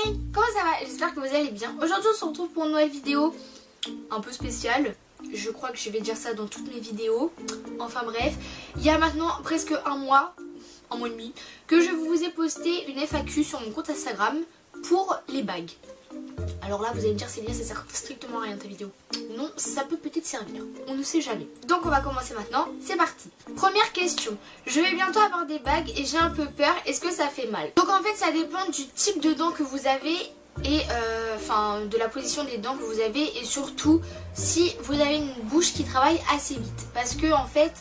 amis, comment ça va? J'espère que vous allez bien. Aujourd'hui on se retrouve pour une nouvelle vidéo un peu spéciale. Je crois que je vais dire ça dans toutes mes vidéos. Enfin bref, il y a maintenant presque un mois et demi, que je vous ai posté une FAQ sur mon compte Instagram pour les bagues. Alors là vous allez me dire Célia, ça sert strictement à rien ta vidéo. Non, ça peut peut-être servir, on ne sait jamais. Donc on va commencer maintenant, c'est parti. Première question, je vais bientôt avoir des bagues et j'ai un peu peur, est-ce que ça fait mal? Donc en fait ça dépend du type de dents que vous avez et enfin de la position des dents que vous avez et surtout si vous avez une bouche qui travaille assez vite. Parce que en fait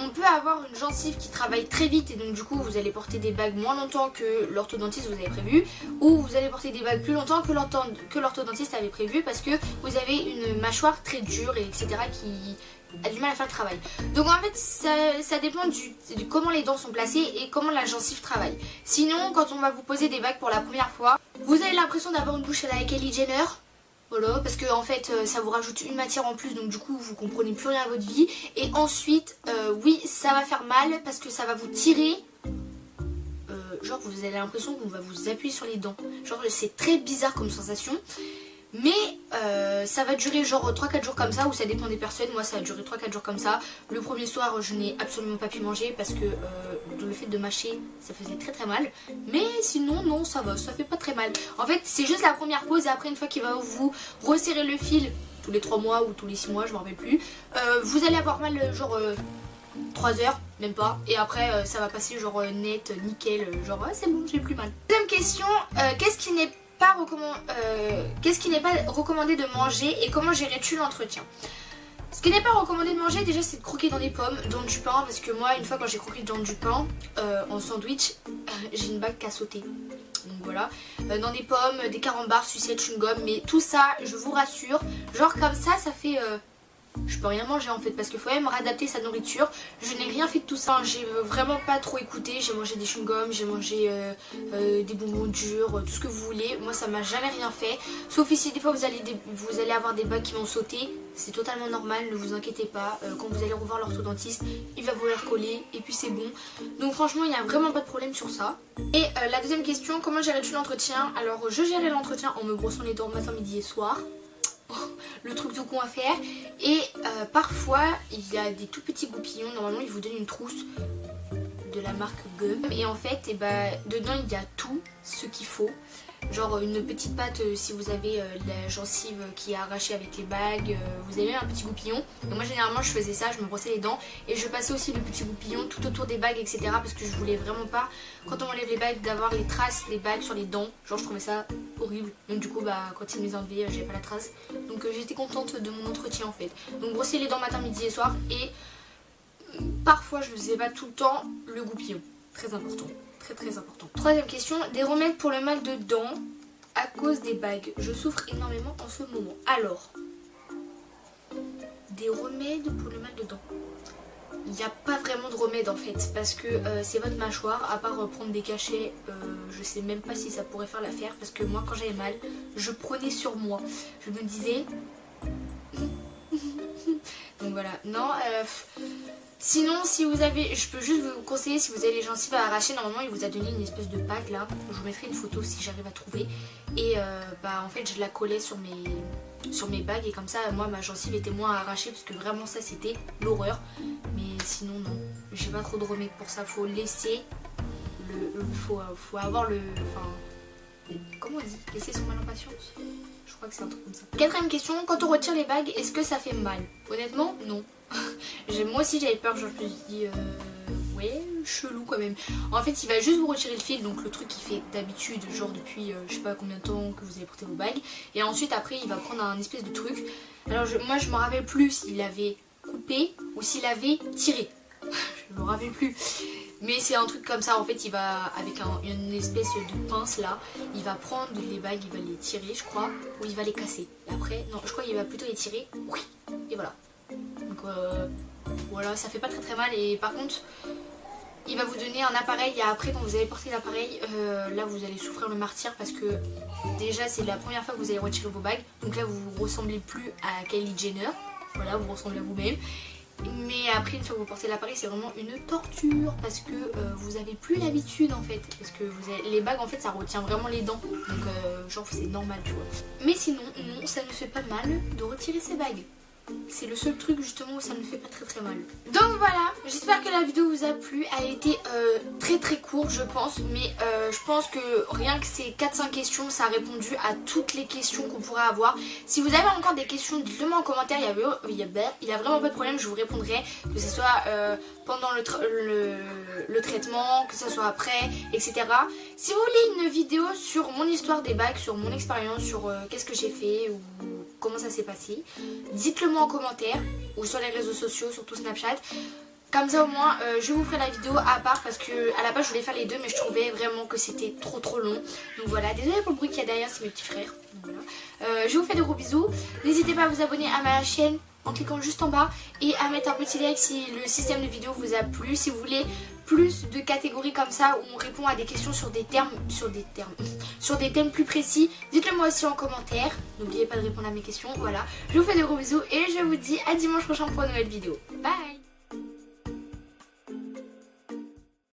on peut avoir une gencive qui travaille très vite et donc du coup vous allez porter des bagues moins longtemps que l'orthodontiste vous avait prévu, ou vous allez porter des bagues plus longtemps que l'orthodontiste avait prévu parce que vous avez une mâchoire très dure et etc. qui a du mal à faire le travail. Donc en fait ça dépend de comment les dents sont placées et comment la gencive travaille. Sinon quand on va vous poser des bagues pour la première fois, vous avez l'impression d'avoir une bouche à la Kylie Jenner. Voilà, parce que en fait ça vous rajoute une matière en plus, donc du coup vous comprenez plus rien à votre vie. Et ensuite oui ça va faire mal parce que ça va vous tirer, genre vous avez l'impression qu'on va vous appuyer sur les dents. Genre c'est très bizarre comme sensation. Mais ça va durer genre 3-4 jours comme ça, ou ça dépend des personnes. Moi ça a duré 3-4 jours comme ça. Le premier soir je n'ai absolument pas pu manger parce que le fait de mâcher ça faisait très très mal. Mais sinon non, ça va, ça fait pas très mal. En fait c'est juste la première pause et après une fois qu'il va vous resserrer le fil tous les 3 mois ou tous les 6 mois, je m'en rappelle plus, vous allez avoir mal genre 3 heures, même pas. Et après ça va passer genre net, nickel, genre c'est bon, j'ai plus mal. Deuxième question, qu'est-ce qui n'est pas recommandé de manger et comment gérais-tu l'entretien? Ce qui n'est pas recommandé de manger déjà c'est de croquer dans des pommes, dans du pain, parce que moi une fois quand j'ai croqué dans du pain en sandwich, j'ai une bague qui a sauté. Donc voilà, dans des pommes, des carambars, sucettes, chewing-gum, mais tout ça je vous rassure, genre comme ça fait... je peux rien manger en fait parce qu'il faut même réadapter sa nourriture. Je n'ai rien fait de tout ça, j'ai vraiment pas trop écouté. J'ai mangé des chewing-gums, j'ai mangé des bonbons durs, tout ce que vous voulez. Moi ça m'a jamais rien fait. Sauf ici des fois vous allez avoir des bagues qui vont sauter. C'est totalement normal, ne vous inquiétez pas. Quand vous allez revoir l'orthodontiste, il va vous les recoller et puis c'est bon. Donc franchement il n'y a vraiment pas de problème sur ça. Et la deuxième question, comment gérais-tu l'entretien? Alors je gérais l'entretien en me brossant les dents matin, midi et soir. Le truc tout con à faire. Et parfois il y a des tout petits goupillons. Normalement ils vous donnent une trousse de la marque Gum et en fait dedans il y a tout ce qu'il faut. Genre une petite pâte si vous avez la gencive qui est arrachée avec les bagues, vous avez même un petit goupillon. Donc moi généralement je faisais ça, je me brossais les dents et je passais aussi le petit goupillon tout autour des bagues etc. Parce que je voulais vraiment pas, quand on enlève les bagues, d'avoir les traces des bagues sur les dents. Genre je trouvais ça horrible. Donc du coup quand ils me les enlevaient j'avais pas la trace. Donc j'étais contente de mon entretien en fait. Donc brosser les dents matin, midi et soir, et parfois je ne faisais pas tout le temps le goupillon. Très important. Très important. Troisième question, des remèdes pour le mal de dents à cause des bagues. Je souffre énormément en ce moment. Alors, des remèdes pour le mal de dents. Il n'y a pas vraiment de remède en fait parce que c'est votre mâchoire. À part prendre des cachets, je sais même pas si ça pourrait faire l'affaire parce que moi quand j'avais mal, je prenais sur moi. Je me disais... Donc voilà, non... Sinon si vous avez, je peux juste vous conseiller, si vous avez les gencives à arracher, normalement il vous a donné une espèce de pâte là. Je vous mettrai une photo si j'arrive à trouver. Et en fait je la collais sur mes bagues et comme ça moi ma gencive était moins arrachée parce que vraiment ça c'était l'horreur. Mais sinon non, j'ai pas trop de remède pour ça, faut laisser faut avoir le... Enfin, comment on dit? Laisser son mal en patience. Je crois que c'est un truc comme ça. Quatrième question, quand on retire les bagues, est-ce que ça fait mal? Honnêtement, non. Moi aussi j'avais peur, je me suis dit ouais, chelou quand même. En fait il va juste vous retirer le fil, donc le truc qu'il fait d'habitude, genre depuis je sais pas combien de temps que vous avez porté vos bagues. Et ensuite après il va prendre un espèce de truc. Alors moi je me rappelle plus s'il avait coupé ou s'il avait tiré. Je me rappelle plus. Mais c'est un truc comme ça, en fait il va avec une espèce de pince là, il va prendre les bagues, il va les tirer je crois, ou il va les casser. Et après, non je crois qu'il va plutôt les tirer, oui, et voilà. Donc voilà, ça fait pas très mal et par contre il va vous donner un appareil et après quand vous allez porter l'appareil, là vous allez souffrir le martyre parce que déjà c'est la première fois que vous allez retirer vos bagues. Donc là vous ressemblez plus à Kylie Jenner, voilà vous ressemblez à vous-même. Mais après une fois que vous portez l'appareil c'est vraiment une torture parce que vous avez plus l'habitude en fait. Parce que les bagues en fait ça retient vraiment les dents. Donc genre c'est normal tu vois. Mais sinon non, ça ne fait pas mal de retirer ces bagues. C'est le seul truc justement où ça ne fait pas très mal. Donc voilà, j'espère que la vidéo vous a plu. Elle a été très courte je pense. Mais je pense que rien que ces 4-5 questions, ça a répondu à toutes les questions qu'on pourrait avoir. Si vous avez encore des questions, dites-le moi en commentaire. Il y a vraiment pas de problème, je vous répondrai. Que ce soit pendant le traitement, que ce soit après, etc. Si vous voulez une vidéo sur mon histoire des bagues, sur mon expérience, sur qu'est-ce que j'ai fait ou comment ça s'est passé, dites-le moi en commentaire ou sur les réseaux sociaux, surtout Snapchat. Comme ça au moins je vous ferai la vidéo à part parce que à la base je voulais faire les deux mais je trouvais vraiment que c'était trop long. Donc voilà, désolée pour le bruit qu'il y a derrière, c'est mes petits frères. Donc voilà. Je vous fais de gros bisous. N'hésitez pas à vous abonner à ma chaîne en cliquant juste en bas et à mettre un petit like si le système de vidéo vous a plu. Si vous voulez plus de catégories comme ça où on répond à des questions sur des thèmes plus précis, dites-le moi aussi en commentaire. N'oubliez pas de répondre à mes questions. Voilà, je vous fais de gros bisous et je vous dis à dimanche prochain pour une nouvelle vidéo. Bye.